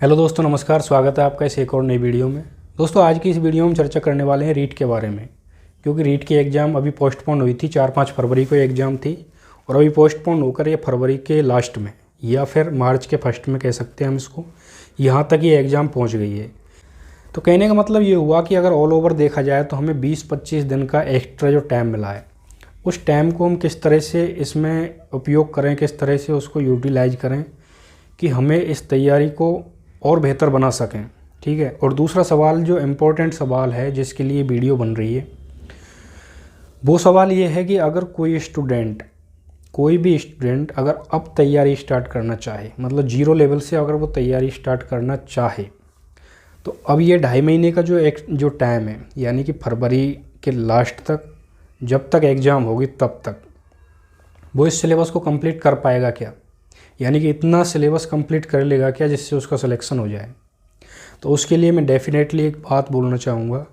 Hello दोस्तों, नमस्कार। स्वागत है आपका इस एक और नई वीडियो में। दोस्तों, आज की इस वीडियो में हम चर्चा करने वाले हैं रीट के बारे में, क्योंकि रीट की एग्ज़ाम अभी पोस्टपोन हुई थी। 4-5 फरवरी को एग्ज़ाम थी और अभी पोस्टपोन होकर ये फरवरी के लास्ट में या फिर मार्च के फर्स्ट में कह सकते हैं हम इसको, यहाँ तक ये एग्ज़ाम पहुँच गई है। तो कहने का मतलब ये हुआ कि अगर ऑल ओवर देखा जाए तो हमें 20-25 दिन का एक्स्ट्रा जो टाइम मिला है, उस टाइम को हम किस तरह से इसमें उपयोग करें, किस तरह से उसको यूटिलाइज करें कि हमें इस तैयारी को और बेहतर बना सकें। ठीक है। और दूसरा सवाल, जो इम्पोर्टेंट सवाल है जिसके लिए वीडियो बन रही है, वो सवाल ये है कि अगर कोई भी स्टूडेंट अगर अब तैयारी स्टार्ट करना चाहे, मतलब 0 लेवल से अगर वो तैयारी स्टार्ट करना चाहे, तो अब ये 2.5 महीने का जो टाइम है, यानी कि फरवरी के लास्ट तक, जब तक एग्ज़ाम होगी तब तक वो इस सिलेबस को कंप्लीट कर पाएगा क्या? यानी कि इतना सिलेबस कंप्लीट कर लेगा क्या जिससे उसका सिलेक्शन हो जाए? तो उसके लिए मैं डेफिनेटली एक बात बोलना चाहूँगा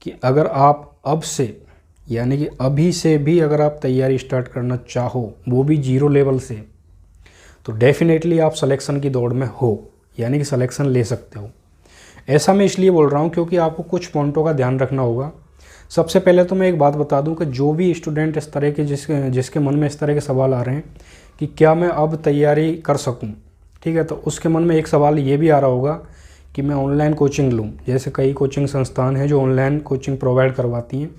कि अगर आप अब से, यानी कि अभी से भी अगर आप तैयारी स्टार्ट करना चाहो, वो भी 0 लेवल से, तो डेफिनेटली आप सिलेक्शन की दौड़ में हो, यानी कि सिलेक्शन ले सकते हो। ऐसा मैं इसलिए बोल रहा हूँ क्योंकि आपको कुछ पॉइंटों का ध्यान रखना होगा। सबसे पहले तो मैं एक बात बता दूं कि जो भी स्टूडेंट इस तरह के जिसके मन में इस तरह के सवाल आ रहे हैं कि क्या मैं अब तैयारी कर सकूं, ठीक है, तो उसके मन में एक सवाल ये भी आ रहा होगा कि मैं ऑनलाइन कोचिंग लूं। जैसे कई कोचिंग संस्थान हैं जो ऑनलाइन कोचिंग प्रोवाइड करवाती हैं,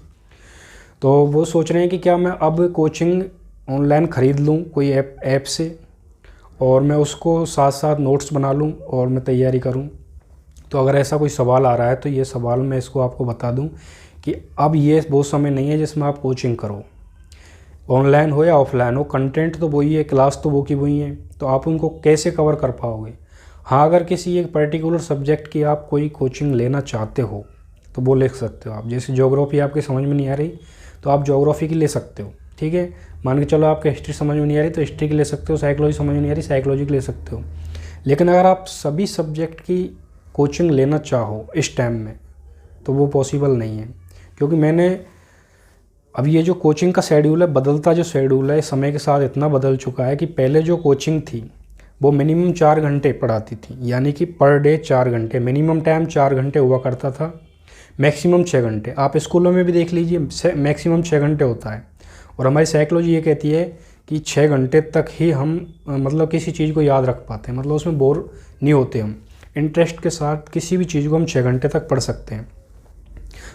तो वो सोच रहे हैं कि क्या मैं अब कोचिंग ऑनलाइन ख़रीद लूँ कोई ऐप से, और मैं उसको साथ साथ नोट्स बना लूँ और मैं तैयारी करूँ। तो अगर ऐसा कोई सवाल आ रहा है तो ये सवाल मैं इसको आपको बता दूं कि अब ये वो समय नहीं है जिसमें आप कोचिंग करो, ऑनलाइन हो या ऑफलाइन हो, कंटेंट तो वही है, क्लास तो वो की वही है, तो आप उनको कैसे कवर कर पाओगे? हाँ, अगर किसी एक पर्टिकुलर सब्जेक्ट की आप कोई कोचिंग लेना चाहते हो तो वो ले सकते हो आप। जैसे ज्योग्राफी आपकी समझ में नहीं आ रही तो आप ज्योग्राफी की ले सकते हो, ठीक है। मान के चलो आपको हिस्ट्री समझ में नहीं आ रही तो हिस्ट्री की ले सकते हो, साइकोलॉजी समझ में नहीं आ रही साइकोलॉजी की ले सकते हो। लेकिन अगर आप सभी सब्जेक्ट की कोचिंग लेना चाहो इस टाइम में तो वो पॉसिबल नहीं है, क्योंकि मैंने अब ये जो कोचिंग का शेड्यूल है, बदलता जो शेड्यूल है समय के साथ इतना बदल चुका है कि पहले जो कोचिंग थी वो मिनिमम 4 घंटे पढ़ाती थी, यानी कि पर डे 4 घंटे, मिनिमम टाइम 4 घंटे हुआ करता था, मैक्सिमम 6 घंटे। आप स्कूलों में भी देख लीजिए, मैक्सिमम 6 घंटे होता है। और हमारी साइकोलॉजी ये कहती है कि 6 घंटे तक ही हम मतलब किसी चीज़ को याद रख पाते हैं, मतलब उसमें बोर नहीं होते हम, इंटरेस्ट के साथ किसी भी चीज़ को हम 6 घंटे तक पढ़ सकते हैं।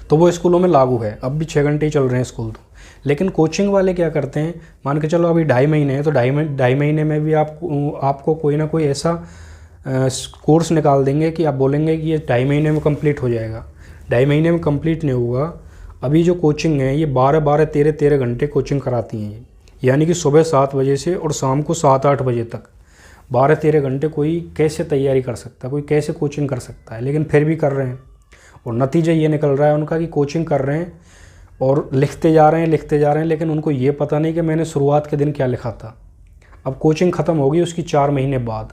तो वो स्कूलों में लागू है, अब भी 6 घंटे ही चल रहे हैं स्कूल तो। लेकिन कोचिंग वाले क्या करते हैं, मान के चलो अभी 2.5 महीने हैं तो 2.5 महीने में भी आपको कोई ना कोई ऐसा कोर्स निकाल देंगे कि आप बोलेंगे कि ये 2.5 महीने में कंप्लीट हो जाएगा। 2.5 महीने में कंप्लीट नहीं होगा। अभी जो कोचिंग है ये 12-12, 13-13 घंटे कोचिंग कराती हैं, यानी कि सुबह 7 बजे से और शाम को 7-8 बजे तक 12-13 घंटे कोई कैसे तैयारी कर सकता है, कोई कैसे कोचिंग कर सकता है? लेकिन फिर भी कर रहे हैं और नतीजा ये निकल रहा है उनका कि कोचिंग कर रहे हैं और लिखते जा रहे हैं, लेकिन उनको ये पता नहीं कि मैंने शुरुआत के दिन क्या लिखा था। अब कोचिंग ख़त्म होगी उसकी 4 महीने बाद,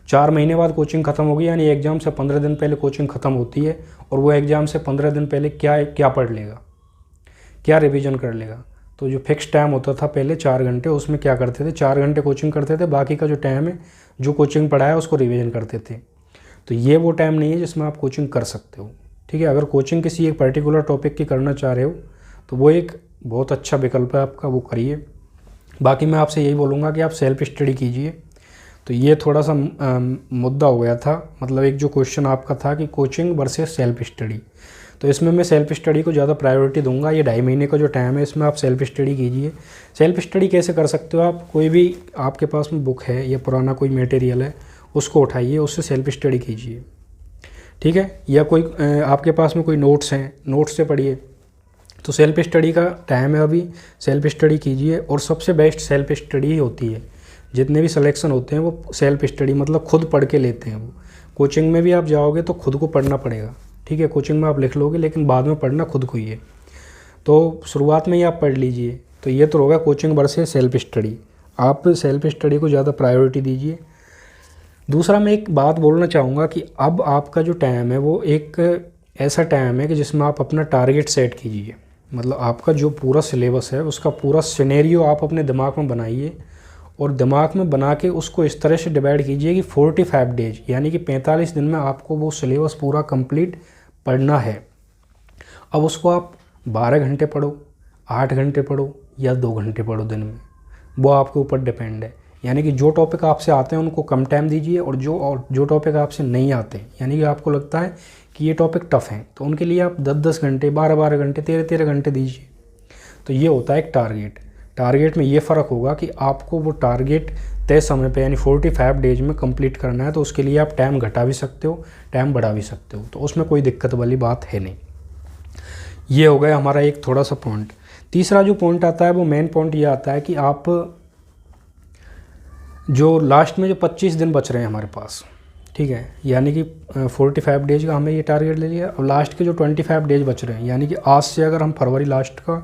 4 महीने बाद कोचिंग ख़त्म होगी, यानी एग्ज़ाम से 15 दिन पहले कोचिंग ख़त्म होती है। और वो एग्ज़ाम से 15 दिन पहले क्या पढ़ लेगा, क्या रिविज़न कर लेगा? तो जो फिक्स टाइम होता था पहले 4 घंटे, उसमें क्या करते थे, 4 घंटे कोचिंग करते थे, बाकी का जो टाइम है जो कोचिंग पढ़ाया उसको रिवीजन करते थे। तो ये वो टाइम नहीं है जिसमें आप कोचिंग कर सकते हो, ठीक है। अगर कोचिंग किसी एक पर्टिकुलर टॉपिक की करना चाह रहे हो तो वो एक बहुत अच्छा विकल्प है आपका, वो करिए। बाकी मैं आपसे यही बोलूँगा कि आप सेल्फ स्टडी कीजिए। तो ये थोड़ा सा मुद्दा हो गया था, मतलब एक जो क्वेश्चन आपका था कि कोचिंग वर्सेस सेल्फ स्टडी, तो इसमें मैं सेल्फ स्टडी को ज़्यादा प्रायोरिटी दूंगा। ये 2.5 महीने का जो टाइम है इसमें आप सेल्फ स्टडी कीजिए। सेल्फ स्टडी कैसे कर सकते हो आप? कोई भी आपके पास में बुक है या पुराना कोई मटेरियल है उसको उठाइए, उससे सेल्फ स्टडी कीजिए, ठीक है। या कोई आपके पास में कोई नोट्स हैं, नोट्स से पढ़िए। तो सेल्फ स्टडी का टाइम है अभी, सेल्फ स्टडी कीजिए। और सबसे बेस्ट सेल्फ स्टडी ही होती है। जितने भी सिलेक्शन होते हैं वो सेल्फ स्टडी, मतलब खुद पढ़ के लेते हैं वो। कोचिंग में भी आप जाओगे तो खुद को पढ़ना पड़ेगा, ठीक है। कोचिंग में आप लिख लोगे लेकिन बाद में पढ़ना खुद को ही है। तो शुरुआत में ही आप पढ़ लीजिए। तो ये तो होगा कोचिंग वर्सेस सेल्फ स्टडी। आप सेल्फ स्टडी को ज़्यादा प्रायोरिटी दीजिए। दूसरा मैं एक बात बोलना चाहूँगा कि अब आपका जो टाइम है वो एक ऐसा टाइम है कि जिसमें आप अपना टारगेट सेट कीजिए। मतलब आपका जो पूरा सिलेबस है उसका पूरा सिनेरियो आप अपने दिमाग में बनाइए और दिमाग में बना के उसको इस तरह से डिवाइड कीजिए कि 45 डेज यानी कि 45 दिन में आपको वो सिलेबस पूरा कंप्लीट पढ़ना है। अब उसको आप 12 घंटे पढ़ो, 8 घंटे पढ़ो या 2 घंटे पढ़ो दिन में, वो आपके ऊपर डिपेंड है। यानी कि जो टॉपिक आपसे आते हैं उनको कम टाइम दीजिए, और जो टॉपिक आपसे नहीं आते यानी कि आपको लगता है कि ये टॉपिक टफ़ हैं तो उनके लिए आप 10-10 घंटे, 12-12 घंटे, 13-13 घंटे दीजिए। तो ये होता है एक टारगेट में ये फ़र्क होगा कि आपको वो टारगेट तय समय पे यानी 45 डेज में कंप्लीट करना है। तो उसके लिए आप टाइम घटा भी सकते हो, टाइम बढ़ा भी सकते हो, तो उसमें कोई दिक्कत वाली बात है नहीं। ये हो गया हमारा एक थोड़ा सा पॉइंट। तीसरा जो पॉइंट आता है वो मेन पॉइंट ये आता है कि आप जो लास्ट में जो 25 दिन बच रहे हैं हमारे पास, ठीक है, यानी कि 45 डेज का हमें ये टारगेट ले लिया। अब लास्ट के जो 25 डेज बच रहे हैं यानी कि आज से अगर हम फरवरी लास्ट का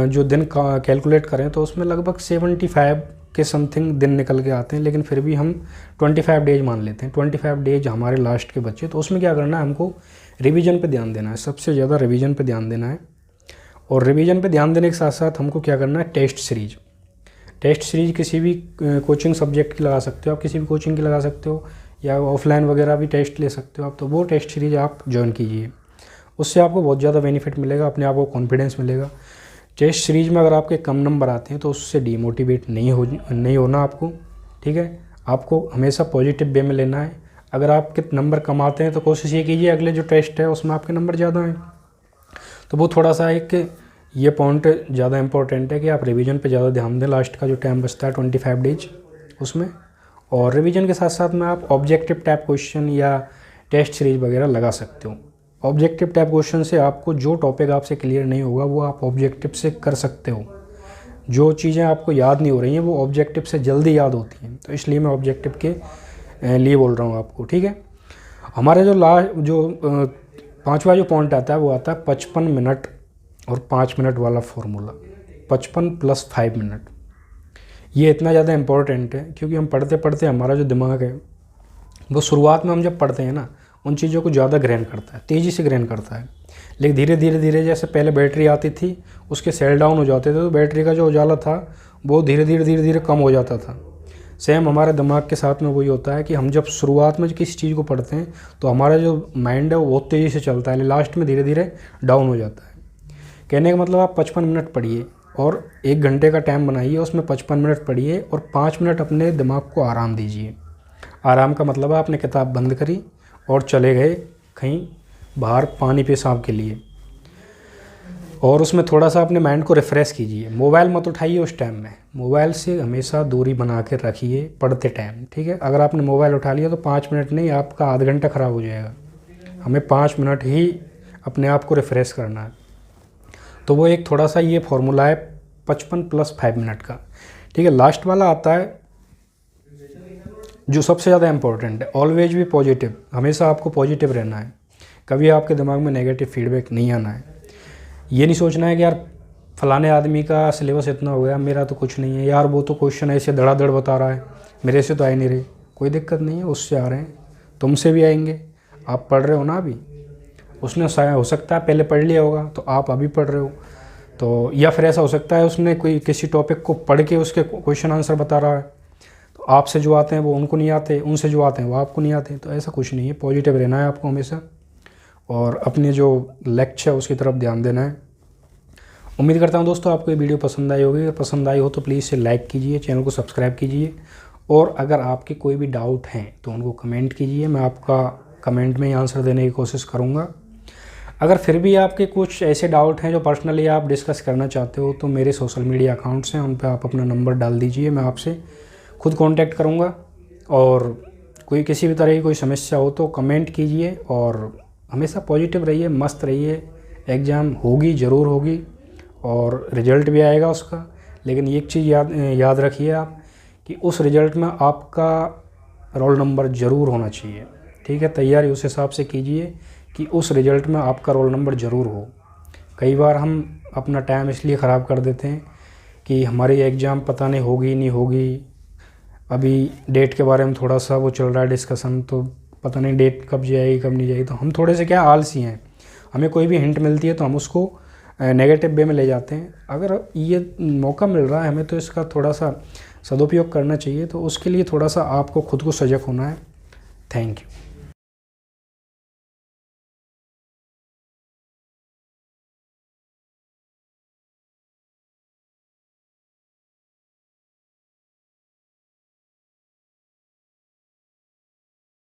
जो दिन का कैलकुलेट करें तो उसमें लगभग 75 के समथिंग दिन निकल के आते हैं, लेकिन फिर भी हम 25 डेज मान लेते हैं। 25 डेज हमारे लास्ट के बचे, तो उसमें क्या करना है, हमको रिवीजन पे ध्यान देना है, सबसे ज़्यादा रिवीजन पे ध्यान देना है। और रिवीजन पे ध्यान देने के साथ साथ हमको क्या करना है, टेस्ट सीरीज किसी भी कोचिंग सब्जेक्ट की लगा सकते हो आप, किसी भी कोचिंग की लगा सकते हो, या ऑफलाइन वगैरह भी टेस्ट ले सकते हो आप। तो वो टेस्ट सीरीज आप ज्वाइन कीजिए, उससे आपको बहुत ज़्यादा बेनिफिट मिलेगा, अपने आप को कॉन्फिडेंस मिलेगा। टेस्ट सीरीज में अगर आपके कम नंबर आते हैं तो उससे डीमोटिवेट नहीं होना आपको, ठीक है। आपको हमेशा पॉजिटिव वे में लेना है। अगर आपके नंबर कम आते हैं तो कोशिश ये कीजिए अगले जो टेस्ट है उसमें आपके नंबर ज़्यादा हैं। तो वो थोड़ा सा एक ये पॉइंट ज़्यादा इंपॉर्टेंट है कि आप रिवीजन पे ज़्यादा ध्यान दें। लास्ट का जो टाइम बचता है 25 डेज उसमें, और रिवीजन के साथ साथ में आप ऑब्जेक्टिव टाइप क्वेश्चन या टेस्ट सीरीज वगैरह लगा सकते हो। ऑब्जेक्टिव टाइप क्वेश्चन से आपको जो टॉपिक आपसे क्लियर नहीं होगा वो आप ऑब्जेक्टिव से कर सकते हो। जो चीज़ें आपको याद नहीं हो रही हैं वो ऑब्जेक्टिव से जल्दी याद होती हैं, तो इसलिए मैं ऑब्जेक्टिव के लिए बोल रहा हूँ आपको, ठीक है। हमारे जो पांचवा जो पॉइंट आता है वो आता है 55 मिनट और 5 मिनट वाला फॉर्मूला, 55 + 5 मिनट। ये इतना ज़्यादा इम्पोर्टेंट है क्योंकि हम पढ़ते पढ़ते हमारा जो दिमाग है वो शुरुआत में हम जब पढ़ते हैं ना उन चीज़ों को ज़्यादा ग्रहण करता है, तेज़ी से ग्रहण करता है। लेकिन धीरे धीरे जैसे पहले बैटरी आती थी उसके सेल डाउन हो जाते थे तो बैटरी का जो उजाला था वो धीरे धीरे कम हो जाता था। सेम हमारे दिमाग के साथ में वही होता है कि हम जब शुरुआत में किसी चीज़ को पढ़ते हैं तो हमारा जो माइंड है वो बहुत तेज़ी से चलता है, लास्ट में धीरे धीरे डाउन हो जाता है। कहने का मतलब आप 55 मिनट पढ़िए और 1 घंटे का टाइम बनाइए, उसमें 55 मिनट पढ़िए और 5 मिनट अपने दिमाग को आराम दीजिए। आराम का मतलब आपने किताब बंद करी और चले गए कहीं बाहर पानी पेशाब के लिए, और उसमें थोड़ा सा अपने माइंड को रिफ़्रेश कीजिए। मोबाइल मत उठाइए उस टाइम में, मोबाइल से हमेशा दूरी बना के रखिए पढ़ते टाइम, ठीक है। अगर आपने मोबाइल उठा लिया तो 5 मिनट नहीं, आपका आधा घंटा ख़राब हो जाएगा। हमें 5 मिनट ही अपने आप को रिफ़्रेश करना है। तो वो एक थोड़ा सा ये फॉर्मूला है 55 + 5 मिनट का, ठीक है। लास्ट वाला आता है जो सबसे ज़्यादा इम्पोर्टेंट है, ऑलवेज भी पॉजिटिव। हमेशा आपको पॉजिटिव रहना है, कभी आपके दिमाग में नेगेटिव फीडबैक नहीं आना है। ये नहीं सोचना है कि यार फलाने आदमी का सिलेबस इतना हो गया, मेरा तो कुछ नहीं है, यार वो तो क्वेश्चन ऐसे धड़ाधड़ बता रहा है, मेरे से तो आए नहीं रहे। कोई दिक्कत नहीं है, उससे आ रहे हैं, तुमसे भी आएंगे। आप पढ़ रहे हो ना अभी, उसने हो सकता है पहले पढ़ लिया होगा तो आप अभी पढ़ रहे हो, तो या फिर ऐसा हो सकता है उसने कोई किसी टॉपिक को पढ़ के उसके क्वेश्चन आंसर बता रहा है, तो आपसे जो आते हैं वो उनको नहीं आते, उनसे जो आते हैं वो आपको नहीं आते। तो ऐसा कुछ नहीं है, पॉजिटिव रहना है आपको हमेशा और अपने जो लक्ष्य है उसकी तरफ ध्यान देना है। उम्मीद करता हूँ दोस्तों आपको ये वीडियो पसंद आई होगी। अगर पसंद आई हो तो प्लीज़ इसे लाइक कीजिए, चैनल को सब्सक्राइब कीजिए, और अगर आपके कोई भी डाउट हैं तो उनको कमेंट कीजिए, मैं आपका कमेंट में ही आंसर देने की कोशिश करूँगा। अगर फिर भी आपके कुछ ऐसे डाउट हैं जो पर्सनली आप डिस्कस करना चाहते हो तो मेरे सोशल मीडिया अकाउंट्स हैं, उन पर आप अपना नंबर डाल दीजिए, मैं आपसे खुद कांटेक्ट करूँगा। और कोई किसी भी तरह की कोई समस्या हो तो कमेंट कीजिए, और हमेशा पॉजिटिव रहिए, मस्त रहिए। एग्ज़ाम होगी, ज़रूर होगी, और रिज़ल्ट भी आएगा उसका। लेकिन एक चीज़ याद रखिए आप कि उस रिज़ल्ट में आपका रोल नंबर ज़रूर होना चाहिए, ठीक है। तैयारी उस हिसाब से कीजिए कि उस रिज़ल्ट में आपका रोल नंबर ज़रूर हो। कई बार हम अपना टाइम इसलिए ख़राब कर देते हैं कि हमारी एग्ज़ाम पता नहीं होगी नहीं होगी, अभी डेट के बारे में थोड़ा सा वो चल रहा है डिस्कशन, तो पता नहीं डेट कब जाएगी कब नहीं जाएगी। तो हम थोड़े से क्या आलसी हैं, हमें कोई भी हिंट मिलती है तो हम उसको नेगेटिव वे में ले जाते हैं। अगर ये मौका मिल रहा है हमें तो इसका थोड़ा सा सदुपयोग करना चाहिए। तो उसके लिए थोड़ा सा आपको खुद को सजग होना है। Thank you.